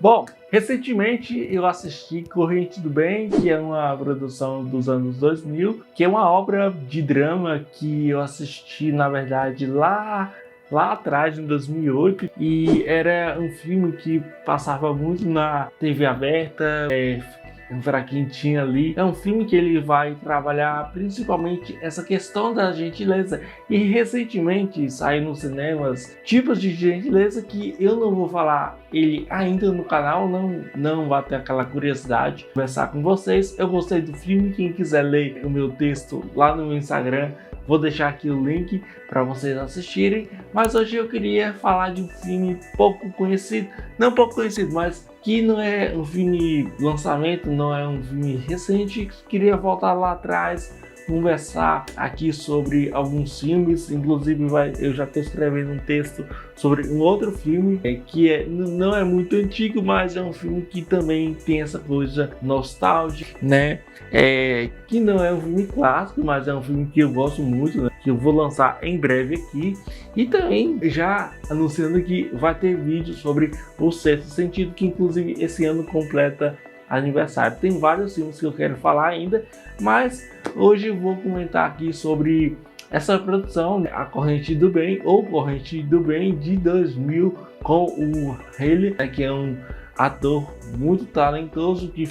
Bom, recentemente eu assisti Corrente do Bem, que é uma produção dos anos 2000, que é uma obra de drama que eu assisti, na verdade, lá atrás, em 2008, e era um filme que passava muito na TV aberta, para quem tinha ali. É um filme que ele vai trabalhar principalmente essa questão da gentileza, e recentemente saiu nos cinemas tipos de gentileza que eu não vou falar ele ainda no canal, não vai ter aquela curiosidade de conversar com vocês. Eu gostei do filme, quem quiser ler o meu texto lá no meu Instagram, vou deixar aqui o link para vocês assistirem. Mas hoje eu queria falar de um filme pouco conhecido, não pouco conhecido, mas que não é um filme lançamento, não é um filme recente. Queria voltar lá atrás, conversar aqui sobre alguns filmes. Inclusive eu já estou escrevendo um texto sobre um outro filme que não é muito antigo, mas é um filme que também tem essa coisa nostálgica, né? Que não é um filme clássico, mas é um filme que eu gosto muito, né? Que eu vou lançar em breve aqui. E também já anunciando que vai ter vídeo sobre O Sexto Sentido, que inclusive esse ano completa aniversário. Tem vários filmes que eu quero falar ainda, mas hoje eu vou comentar aqui sobre essa produção, né? A Corrente do Bem, ou Corrente do Bem de 2000, com o Haley, que é um ator muito talentoso, que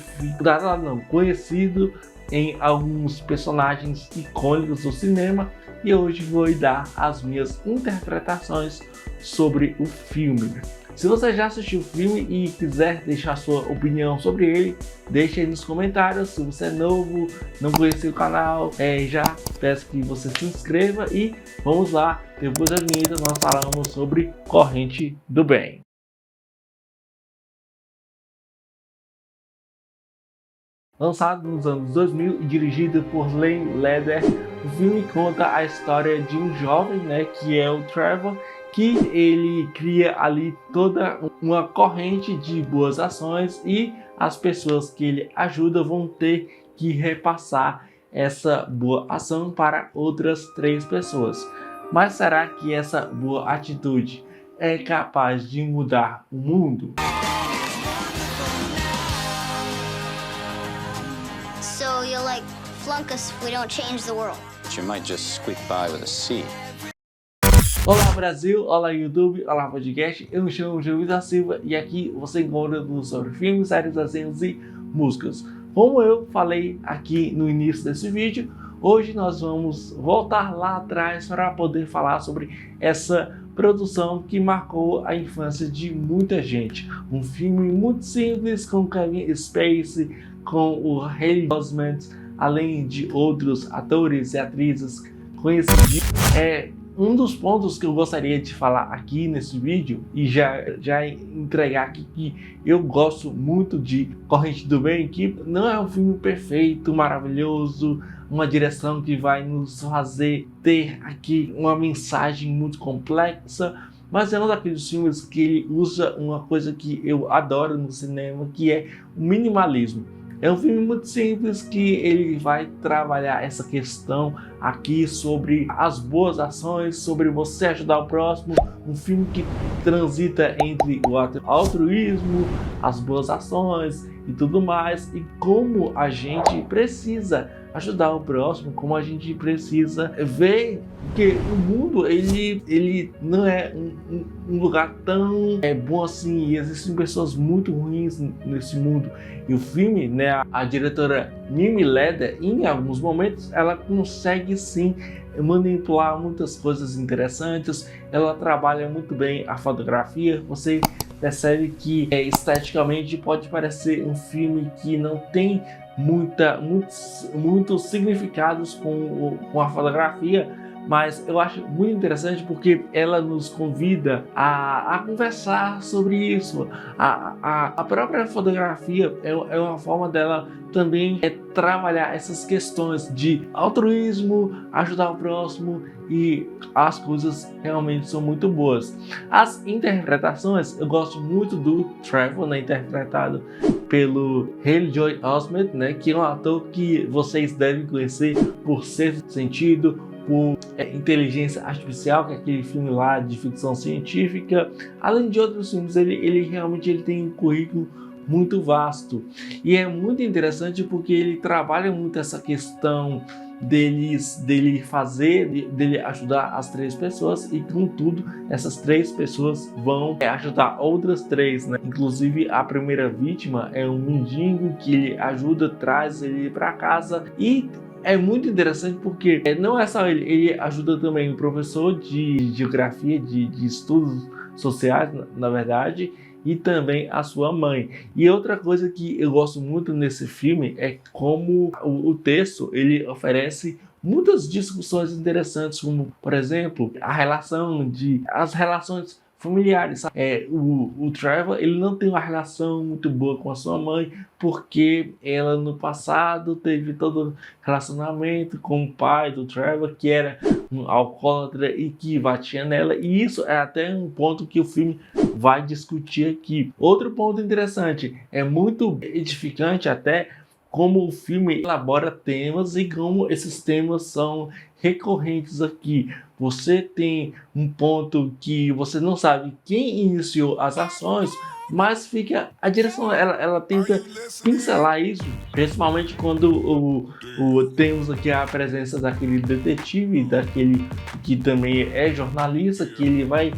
conhecido em alguns personagens icônicos do cinema. E hoje vou dar as minhas interpretações sobre o filme. Se você já assistiu o filme e quiser deixar sua opinião sobre ele, deixe aí nos comentários. Se você é novo, não conhece o canal, já peço que você se inscreva e vamos lá. Depois da vinheta nós falamos sobre Corrente do Bem. Lançado nos anos 2000 e dirigido por Lane Leder, o filme conta a história de um jovem, né, que é o Trevor, que ele cria ali toda uma corrente de boas ações e as pessoas que ele ajuda vão ter que repassar essa boa ação para outras 3 pessoas. Mas será que essa boa atitude é capaz de mudar o mundo? So you'll like flunk us if we don't change the world. But you might just squeak by with a C. Olá Brasil, olá YouTube, olá podcast, eu me chamo João da Silva e aqui você encontra tudo sobre filmes, séries, desenhos e músicas. Como eu falei aqui no início desse vídeo, hoje nós vamos voltar lá atrás para poder falar sobre essa produção que marcou a infância de muita gente. Um filme muito simples, com Kevin Spacey, com o Haley Osment, além de outros atores e atrizes conhecidos. Um dos pontos que eu gostaria de falar aqui nesse vídeo e já entregar aqui que eu gosto muito de Corrente do Bem, que não é um filme perfeito, maravilhoso, uma direção que vai nos fazer ter aqui uma mensagem muito complexa, mas é um daqueles filmes que ele usa uma coisa que eu adoro no cinema, que é o minimalismo. É um filme muito simples que ele vai trabalhar essa questão aqui sobre as boas ações, sobre você ajudar o próximo. Um filme que transita entre o altruísmo, as boas ações e tudo mais, e como a gente precisa ajudar o próximo, como a gente precisa ver que o mundo ele não é um lugar tão bom assim, e existem pessoas muito ruins nesse mundo. E o filme, né, a diretora Mimi Leder, em alguns momentos ela consegue sim manipular muitas coisas interessantes. Ela trabalha muito bem a fotografia. Você percebe que esteticamente pode parecer um filme que não tem muitos significados com a fotografia, mas eu acho muito interessante porque ela nos convida a conversar sobre isso. A própria fotografia é uma forma dela também trabalhar essas questões de altruísmo, ajudar o próximo, e as coisas realmente são muito boas. As interpretações, eu gosto muito do Trevor, né, interpretado pelo Haley Joel Osment, né, que é um ator que vocês devem conhecer por Sexto Sentido, por Inteligência Artificial, que é aquele filme lá de ficção científica, além de outros filmes. Ele realmente tem um currículo muito vasto, e é muito interessante porque ele trabalha muito essa questão dele ajudar as 3 pessoas, e contudo essas 3 pessoas vão ajudar outras 3, né? Inclusive a primeira vítima é um mendigo que ele ajuda, traz ele para casa, e é muito interessante porque não é só ele ajuda também o professor de geografia, de estudos sociais, na verdade, e também a sua mãe. E outra coisa que eu gosto muito nesse filme é como o texto ele oferece muitas discussões interessantes, como, por exemplo, as relações familiares. O Trevor ele não tem uma relação muito boa com a sua mãe, porque ela no passado teve todo um relacionamento com o pai do Trevor, que era um alcoólatra e que batia nela, e isso é até um ponto que o filme vai discutir aqui. Outro ponto interessante, é muito edificante até como o filme elabora temas e como esses temas são recorrentes aqui. Você tem um ponto que você não sabe quem iniciou as ações, mas fica a direção, ela tenta pincelar isso, principalmente quando temos aqui a presença daquele detetive, daquele que também é jornalista, que ele vai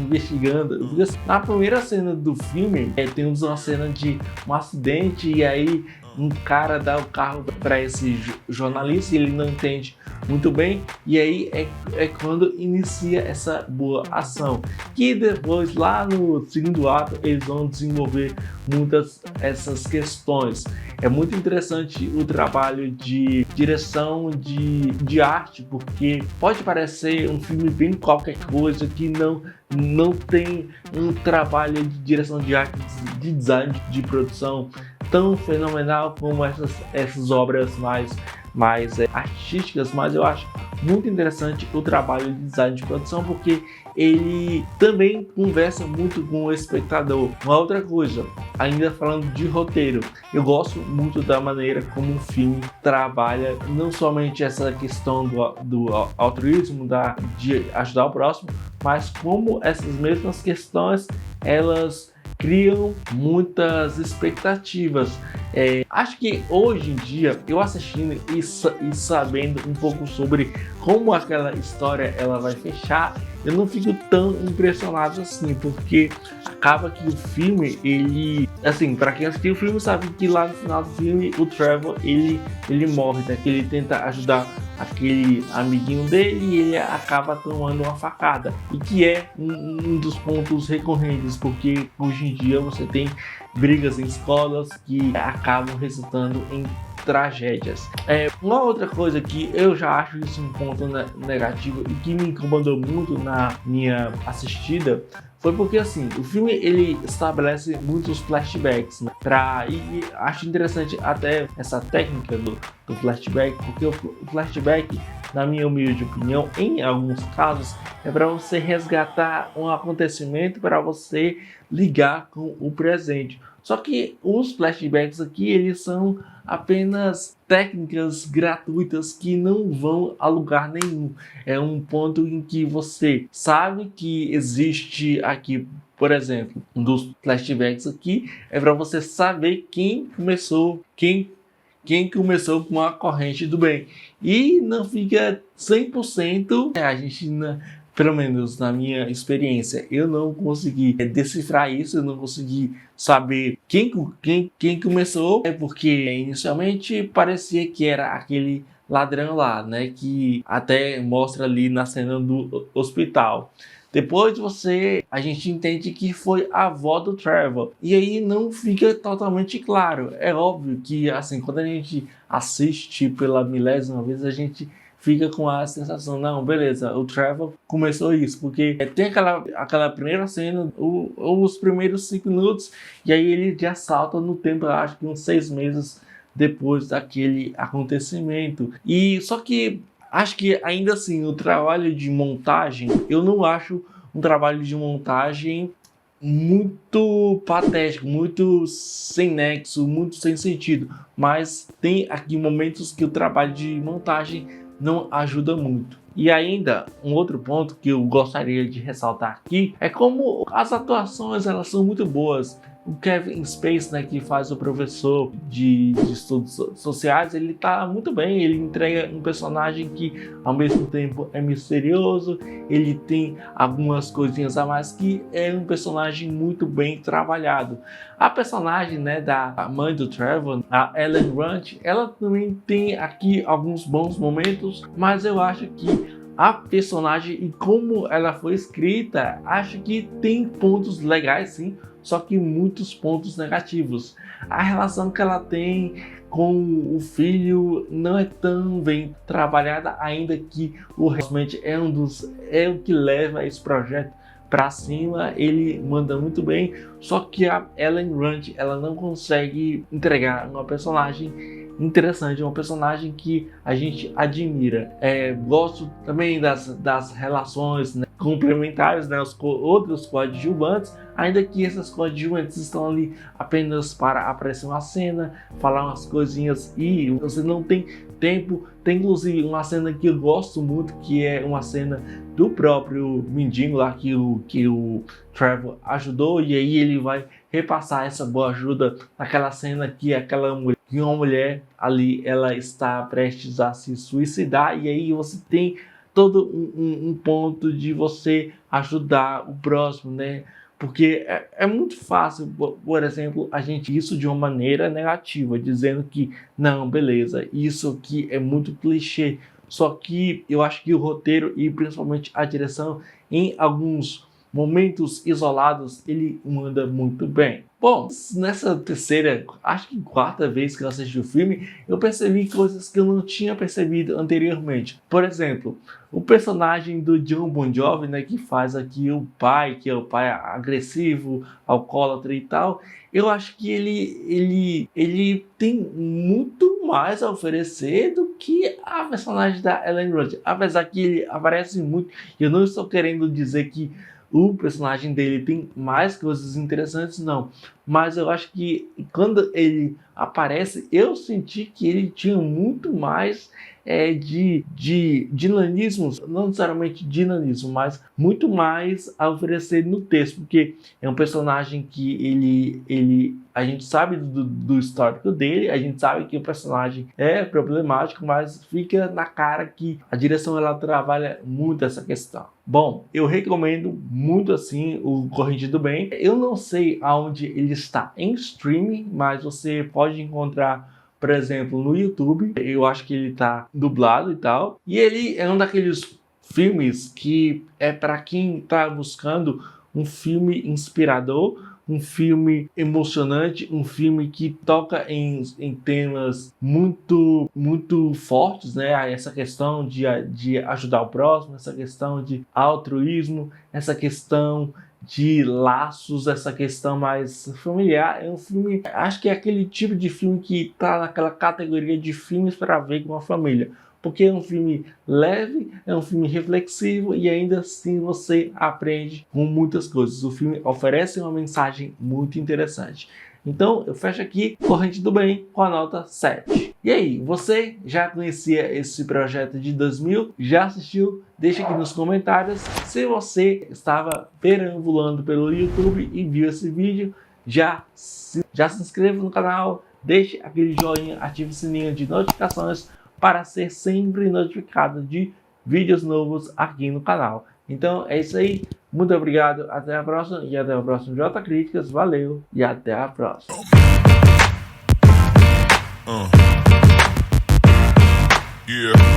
investigando. Na primeira cena do filme, temos uma cena de um acidente, e aí um cara dá o carro para esse jornalista e ele não entende muito bem, e aí é quando inicia essa boa ação, que depois lá no segundo ato eles vão desenvolver muitas essas questões. É muito interessante o trabalho de direção de arte, porque pode parecer um filme bem qualquer coisa, que não tem um trabalho de direção de arte, de design, de produção tão fenomenal como essas obras mais artísticas, mas eu acho muito interessante o trabalho de design de produção, porque ele também conversa muito com o espectador. Uma outra coisa, ainda falando de roteiro, eu gosto muito da maneira como o filme trabalha não somente essa questão do altruísmo, de ajudar o próximo, mas como essas mesmas questões elas criam muitas expectativas. Acho que hoje em dia, eu assistindo e sabendo um pouco sobre como aquela história ela vai fechar, eu não fico tão impressionado assim, porque acaba que o filme, ele, assim, para quem assistiu o filme sabe que lá no final do filme o Trevor ele morre, né? Que ele tenta ajudar aquele amiguinho dele e ele acaba tomando uma facada, e que é um dos pontos recorrentes, porque hoje em dia você tem brigas em escolas que acabam resultando em tragédias. Uma outra coisa que eu já acho isso um ponto negativo e que me incomodou muito na minha assistida foi porque, assim, o filme ele estabelece muitos flashbacks, né? E acho interessante até essa técnica do flashback, porque o flashback, na minha humilde opinião, em alguns casos, é para você resgatar um acontecimento, para você ligar com o presente. Só que os flashbacks aqui, eles são apenas técnicas gratuitas que não vão a lugar nenhum. É um ponto em que você sabe que existe aqui, por exemplo, um dos flashbacks aqui é para você saber quem começou com a corrente do bem. E não fica 100%, a gente pelo menos na minha experiência, eu não consegui decifrar isso, eu não consegui saber quem começou, porque inicialmente parecia que era aquele ladrão lá, né, que até mostra ali na cena do hospital. Depois a gente entende que foi a avó do Trevor, e aí não fica totalmente claro. É óbvio que, assim, quando a gente assiste pela milésima vez, a gente fica com a sensação, não, beleza, o Trevor começou isso, porque tem aquela primeira cena, os primeiros 5 minutos, e aí ele já salta no tempo, acho que uns 6 meses depois daquele acontecimento. E só que acho que ainda assim, o trabalho de montagem, eu não acho um trabalho de montagem muito patético, muito sem nexo, muito sem sentido, mas tem aqui momentos que o trabalho de montagem não ajuda muito. E ainda, um outro ponto que eu gostaria de ressaltar aqui é como as atuações elas são muito boas. O Kevin Spacey, né, que faz o professor de estudos sociais, ele tá muito bem, ele entrega um personagem que ao mesmo tempo é misterioso, ele tem algumas coisinhas a mais, que é um personagem muito bem trabalhado. A personagem, né, da mãe do Trevor, a Ellen Runt, ela também tem aqui alguns bons momentos, mas eu acho que a personagem e como ela foi escrita, acho que tem pontos legais sim, só que muitos pontos negativos. A relação que ela tem com o filho não é tão bem trabalhada, ainda que o realmente é o que leva esse projeto para cima, ele manda muito bem, só que a Ellen Runt, ela não consegue entregar uma personagem interessante, uma personagem que a gente admira. Gosto também das relações, né, complementares, né, os outros coadjuvantes, ainda que essas coadjuvantes estão ali apenas para aparecer uma cena, falar umas coisinhas e você não tem tempo. Tem inclusive uma cena que eu gosto muito, que é uma cena do próprio mendigo lá que o Trevor ajudou, e aí ele vai repassar essa boa ajuda naquela cena que uma mulher ali, ela está prestes a se suicidar, e aí você tem todo um ponto de você ajudar o próximo, né? Porque é muito fácil, por exemplo, a gente isso de uma maneira negativa, dizendo que não, beleza, isso aqui é muito clichê. Só que eu acho que o roteiro e principalmente a direção, em alguns momentos isolados, ele manda muito bem. Bom, nessa terceira, acho que quarta vez que eu assisti o filme, eu percebi coisas que eu não tinha percebido anteriormente. Por exemplo, o personagem do Jon Bon Jovi, né, que faz aqui o pai, que é o pai agressivo, alcoólatra e tal, eu acho que ele tem muito mais a oferecer do que a personagem da Ellen Runt. Apesar que ele aparece muito, eu não estou querendo dizer que o personagem dele tem mais coisas interessantes, não. Mas eu acho que quando ele aparece, eu senti que ele tinha muito mais de dinamismo, não necessariamente dinamismo, mas muito mais a oferecer no texto, porque é um personagem que a gente sabe do histórico dele, a gente sabe que o personagem é problemático, mas fica na cara que a direção ela trabalha muito essa questão. Bom, eu recomendo muito assim o Corrente do Bem. Eu não sei aonde ele está em streaming, mas você pode encontrar, por exemplo, no YouTube. Eu acho que ele tá dublado e tal. E ele é um daqueles filmes que é para quem tá buscando um filme inspirador, um filme emocionante, um filme que toca em temas muito, muito fortes, né? Essa questão de ajudar o próximo, essa questão de altruísmo, essa questão de laços, essa questão mais familiar. É um filme, acho que é aquele tipo de filme que tá naquela categoria de filmes para ver com a família, porque é um filme leve, é um filme reflexivo e ainda assim você aprende com muitas coisas. O filme oferece uma mensagem muito interessante. Então eu fecho aqui Corrente do Bem com a nota 7. E aí, você já conhecia esse projeto de 2000? Já assistiu? Deixa aqui nos comentários. Se você estava perambulando pelo YouTube e viu esse vídeo, já se inscreva no canal, deixe aquele joinha, ative o sininho de notificações para ser sempre notificado de vídeos novos aqui no canal. Então é isso aí, muito obrigado, até a próxima e até o próximo J Críticas, valeu e até a próxima. Yeah.